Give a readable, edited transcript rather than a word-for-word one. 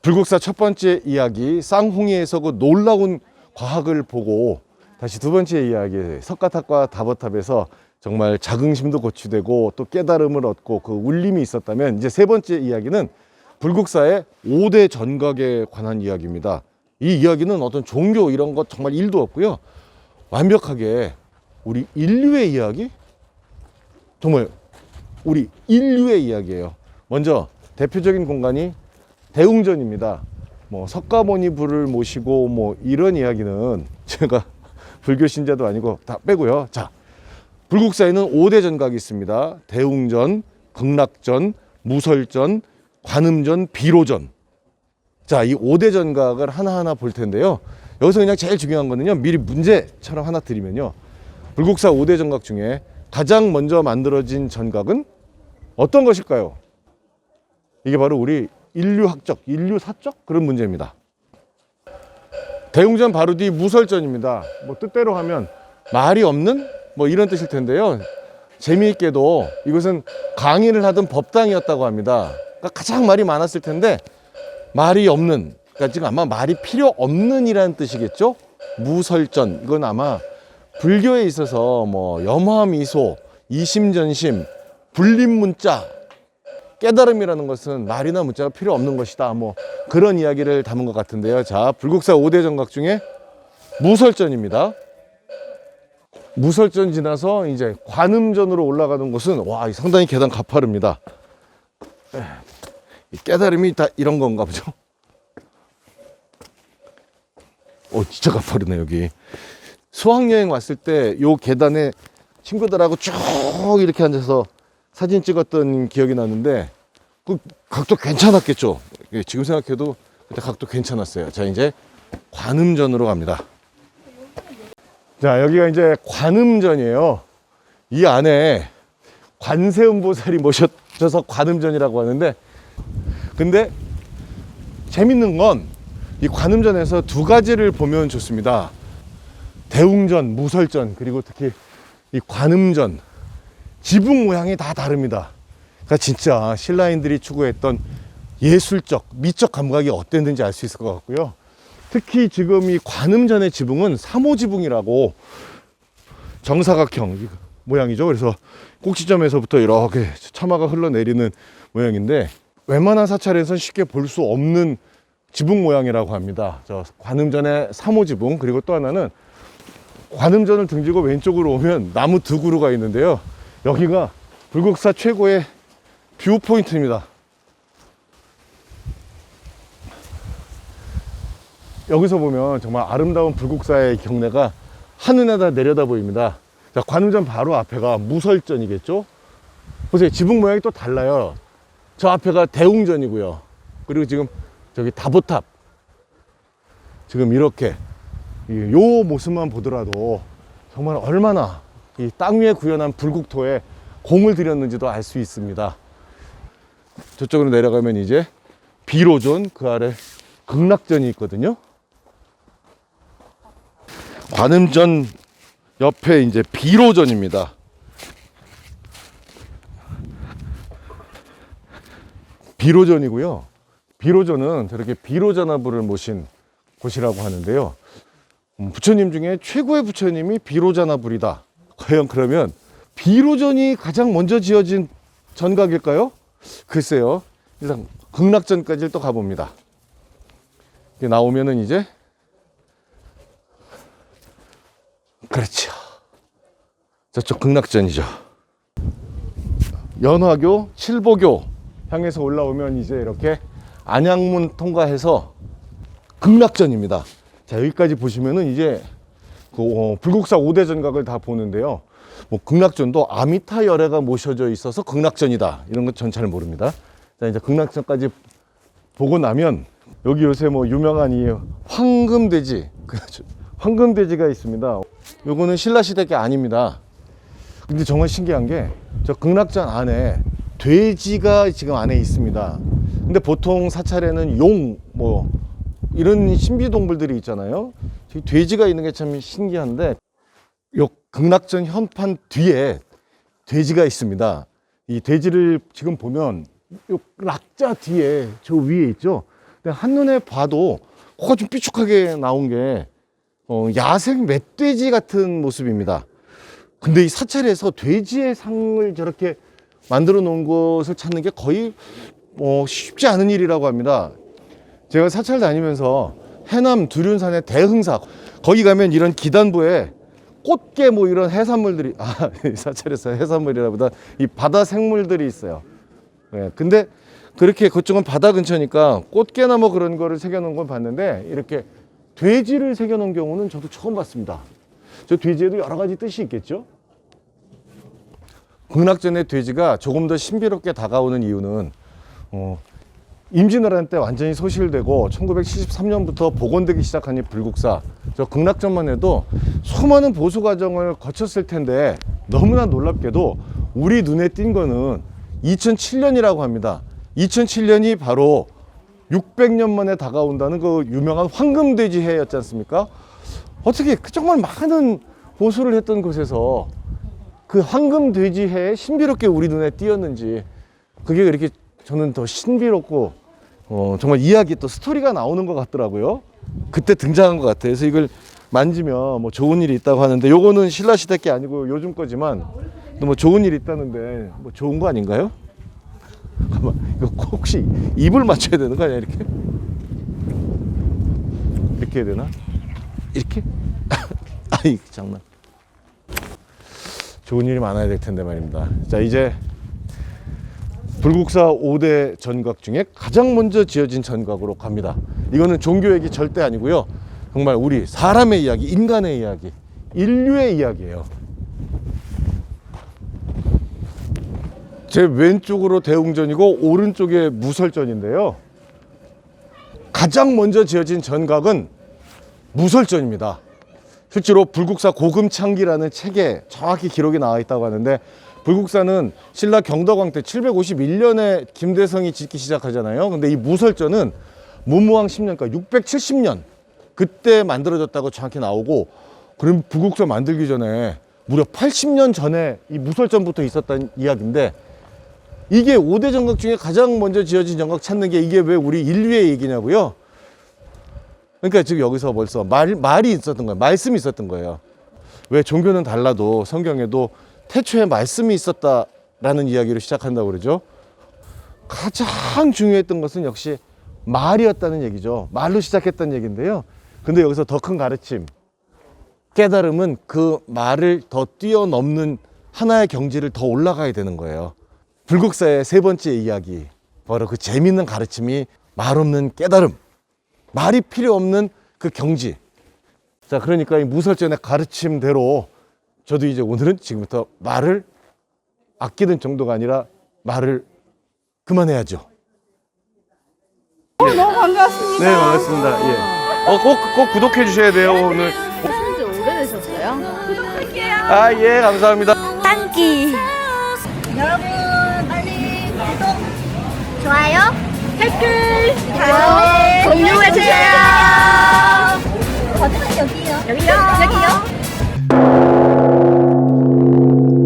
불국사 첫 번째 이야기 쌍홍이에서 그 놀라운 과학을 보고 다시 두 번째 이야기 석가탑과 다보탑에서 정말 자긍심도 고취되고 또 깨달음을 얻고 그 울림이 있었다면, 이제 세 번째 이야기는 불국사의 5대 전각에 관한 이야기입니다. 이 이야기는 어떤 종교 이런 것 정말 일도 없고요, 완벽하게 우리 인류의 이야기, 정말 우리 인류의 이야기예요. 먼저 대표적인 공간이 대웅전입니다. 뭐 석가모니 불을 모시고 뭐 이런 이야기는 제가 불교 신자도 아니고 다 빼고요. 자, 불국사에는 5대 전각이 있습니다. 대웅전, 극락전, 무설전, 관음전, 비로전. 자, 이 5대 전각을 하나하나 볼 텐데요. 여기서 그냥 제일 중요한 거는요, 미리 문제처럼 하나 드리면요, 불국사 5대 전각 중에 가장 먼저 만들어진 전각은 어떤 것일까요? 이게 바로 우리 인류학적, 인류사적 그런 문제입니다. 대웅전 바로 뒤 무설전입니다. 뭐 뜻대로 하면 말이 없는 뭐 이런 뜻일 텐데요. 재미있게도 이것은 강의를 하던 법당이었다고 합니다. 그러니까 가장 말이 많았을 텐데 말이 없는, 그러니까 지금 아마 말이 필요 없는이라는 뜻이겠죠. 무설전, 이건 아마 불교에 있어서 뭐 염화미소, 이심전심, 불림문자, 깨달음이라는 것은 말이나 문자가 필요 없는 것이다, 뭐 그런 이야기를 담은 것 같은데요. 자, 불국사 5대 전각 중에 무설전입니다. 무설전 지나서 이제 관음전으로 올라가는 곳은 와, 상당히 계단 가파릅니다. 깨달음이 다 이런 건가 보죠. 진짜 가파르네. 여기 수학여행 왔을 때 요 계단에 친구들하고 쭉 이렇게 앉아서 사진 찍었던 기억이 나는데 그 각도 괜찮았겠죠. 지금 생각해도 그때 각도 괜찮았어요. 자, 이제 관음전으로 갑니다. 자, 여기가 이제 관음전이에요. 이 안에 관세음보살이 모셔져서 관음전이라고 하는데, 근데 재밌는 건 이 관음전에서 두 가지를 보면 좋습니다. 대웅전, 무설전, 그리고 특히 이 관음전, 지붕 모양이 다 다릅니다. 그러니까 진짜 신라인들이 추구했던 예술적, 미적 감각이 어땠는지 알 수 있을 것 같고요. 특히 지금 이 관음전의 지붕은 3호 지붕이라고 정사각형 모양이죠. 그래서 꼭지점에서부터 이렇게 처마가 흘러내리는 모양인데 웬만한 사찰에서는 쉽게 볼 수 없는 지붕 모양이라고 합니다. 저 관음전의 3호 지붕, 그리고 또 하나는 관음전을 등지고 왼쪽으로 오면 나무 두 그루가 있는데요. 여기가 불국사 최고의 뷰 포인트입니다. 여기서 보면 정말 아름다운 불국사의 경내가 한눈에다 내려다 보입니다. 자, 관음전 바로 앞에가 무설전이겠죠. 보세요, 지붕 모양이 또 달라요. 저 앞에가 대웅전이고요. 그리고 지금 저기 다보탑, 지금 이렇게 요 모습만 보더라도 정말 얼마나 이 땅 위에 구현한 불국토에 공을 들였는지도 알 수 있습니다. 저쪽으로 내려가면 이제 비로전, 그 아래 극락전이 있거든요. 관음전 옆에 이제 비로전입니다. 비로전이고요. 비로전은 저렇게 비로자나불을 모신 곳이라고 하는데요. 부처님 중에 최고의 부처님이 비로자나불이다. 과연 그러면 비로전이 가장 먼저 지어진 전각일까요? 글쎄요. 일단 극락전까지 또 가봅니다. 나오면은 이제, 그렇죠, 저쪽 극락전이죠. 연화교, 칠보교 향해서 올라오면 이제 이렇게 안양문 통과해서 극락전입니다. 자, 여기까지 보시면은 이제 그 불국사 5대 전각을 다 보는데요. 뭐 극락전도 아미타 열애가 모셔져 있어서 극락전이다, 이런 건 전 잘 모릅니다. 자, 이제 극락전까지 보고 나면 여기 요새 뭐 유명한 이 황금돼지, 황금돼지가 있습니다. 요거는 신라시대 게 아닙니다. 근데 정말 신기한 게 저 극락전 안에 돼지가 지금 안에 있습니다. 근데 보통 사찰에는 용, 뭐 이런 신비동물들이 있잖아요. 돼지가 있는 게 참 신기한데, 요 극락전 현판 뒤에 돼지가 있습니다. 이 돼지를 지금 보면 요 락자 뒤에 저 위에 있죠. 근데 한눈에 봐도 코가 좀 삐죽하게 나온 게 야생 멧돼지 같은 모습입니다. 근데 이 사찰에서 돼지의 상을 저렇게 만들어 놓은 것을 찾는 게 거의 쉽지 않은 일이라고 합니다. 제가 사찰 다니면서 해남 두륜산의 대흥사, 거기 가면 이런 기단부에 꽃게 뭐 이런 해산물들이, 사찰에서 해산물이라보다 이 바다 생물들이 있어요. 네, 근데 그렇게 그쪽은 바다 근처니까 꽃게나 뭐 그런 거를 새겨놓은 건 봤는데, 이렇게 돼지를 새겨놓은 경우는 저도 처음 봤습니다. 저 돼지에도 여러 가지 뜻이 있겠죠? 극락전의 돼지가 조금 더 신비롭게 다가오는 이유는 임진왜란 때 완전히 소실되고 1973년부터 복원되기 시작한 이 불국사, 저 극락전만 해도 수많은 보수 과정을 거쳤을 텐데 너무나 놀랍게도 우리 눈에 띈 거는 2007년이라고 합니다. 2007년이 바로 600년 만에 다가온다는 그 유명한 황금돼지 해였지 않습니까? 어떻게 정말 많은 보수를 했던 곳에서 그 황금돼지 해에 신비롭게 우리 눈에 띄었는지, 그게 이렇게 저는 더 신비롭고 정말 이야기 또 스토리가 나오는 것 같더라고요. 그때 등장한 것 같아요. 그래서 이걸 만지면 뭐 좋은 일이 있다고 하는데, 요거는 신라시대 게 아니고 요즘 거지만 또 뭐 좋은 일이 있다는데 뭐 좋은 거 아닌가요? 잠깐만, 이거 혹시 입을 맞춰야 되는 거 아니야? 이렇게 해야 되나? 이렇게? 아이 장난. 좋은 일이 많아야 될 텐데 말입니다. 자, 이제 불국사 5대 전각 중에 가장 먼저 지어진 전각으로 갑니다. 이거는 종교 얘기 절대 아니고요. 정말 우리 사람의 이야기, 인간의 이야기, 인류의 이야기예요. 제 왼쪽으로 대웅전이고 오른쪽에 무설전인데요. 가장 먼저 지어진 전각은 무설전입니다. 실제로 불국사 고금창기라는 책에 정확히 기록이 나와 있다고 하는데, 불국사는 신라 경덕왕 때 751년에 김대성이 짓기 시작하잖아요. 근데 이 무설전은 문무왕 10년, 그러니까 670년 그때 만들어졌다고 정확히 나오고, 그럼 불국사 만들기 전에 무려 80년 전에 이 무설전부터 있었다는 이야기인데, 이게 5대 전각 중에 가장 먼저 지어진 전각 찾는 게 이게 왜 우리 인류의 얘기냐고요? 그러니까 지금 여기서 벌써 말이 있었던 거예요. 말씀이 있었던 거예요. 왜 종교는 달라도 성경에도 태초에 말씀이 있었다라는 이야기로 시작한다고 그러죠. 가장 중요했던 것은 역시 말이었다는 얘기죠. 말로 시작했다는 얘기인데요. 근데 여기서 더 큰 가르침, 깨달음은 그 말을 더 뛰어넘는 하나의 경지를 더 올라가야 되는 거예요. 불국사의 세 번째 이야기, 바로 그 재밌는 가르침이 말 없는 깨달음, 말이 필요 없는 그 경지. 자, 그러니까 이 무설전의 가르침대로 저도 이제 오늘은 지금부터 말을 아끼는 정도가 아니라 말을 그만해야죠. 너무 반갑습니다. 네, 반갑습니다. 예. 꼭 구독해 주셔야 돼요, 오늘. 하신 지 오래되셨어요? 구독할게요. 아, 예, 감사합니다. 땅기. 여러분 빨리 구독, 좋아요, 댓글 공유해주세요. 버튼 여기요. 여기요.